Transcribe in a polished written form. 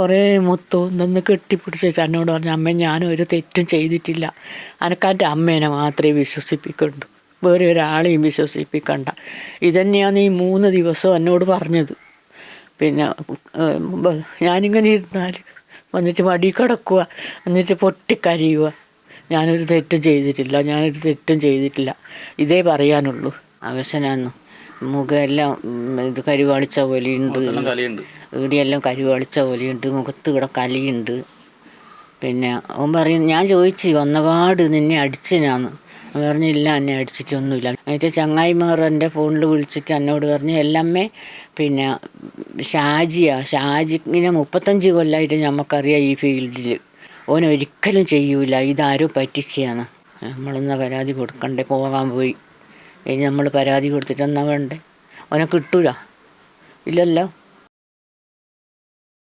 കുറേ മുത്തവും നിന്ന് കെട്ടിപ്പിടിച്ച് എന്നോട് പറഞ്ഞു, അമ്മ ഞാനൊരു തെറ്റും ചെയ്തിട്ടില്ല, അനക്കാൻ്റെ അമ്മേനെ മാത്രമേ വിശ്വസിപ്പിക്കുള്ളൂ, വേറെ ഒരാളെയും വിശ്വസിപ്പിക്കണ്ട. ഇതന്നെയാണ് ഈ 3 ദിവസവും എന്നോട് പറഞ്ഞത്. പിന്നെ ഞാനിങ്ങനെ ഇരുന്നാൽ വന്നിട്ട് മടി കിടക്കുക, എന്നിട്ട് പൊട്ടിക്കരയുക. ഞാനൊരു തെറ്റും ചെയ്തിട്ടില്ല, ഇതേ പറയാനുള്ളൂ. അവശനാന്നു, മുഖമെല്ലാം ഇത് കരുവാളിച്ച പോലെയുണ്ട്, ഈടിയെല്ലാം കരുവാളിച്ച പോലെയുണ്ട്, മുഖത്ത് ഇവിടെ കലിയുണ്ട്. പിന്നെ അവൻ പറയും, ഞാൻ ചോദിച്ചു വന്നപാട് നിന്നെ അടിച്ചനാന്ന്. അവൻ പറഞ്ഞില്ല, എന്നെ അടിച്ചിട്ടൊന്നുമില്ല. എന്നിട്ട് ചങ്ങായിമാർ എൻ്റെ ഫോണിൽ വിളിച്ചിട്ട് എന്നോട് പറഞ്ഞു, എല്ലാമ്മേ പിന്നെ ഷാജി ഇങ്ങനെ 35 കൊല്ലമായിട്ട് നമുക്കറിയാം ഈ ഫീൽഡിൽ, ഓനൊരിക്കലും ചെയ്യൂല, ഇതാരോ പറ്റിച്ചാണ്. നമ്മളെന്നാ പരാതി കൊടുക്കണ്ടേ? പോകാൻ പോയി ഇനി നമ്മൾ പരാതി കൊടുത്തിട്ട് എന്നാ വേണ്ടേ? ഓനെ കിട്ടൂല, ഇല്ലല്ലോ.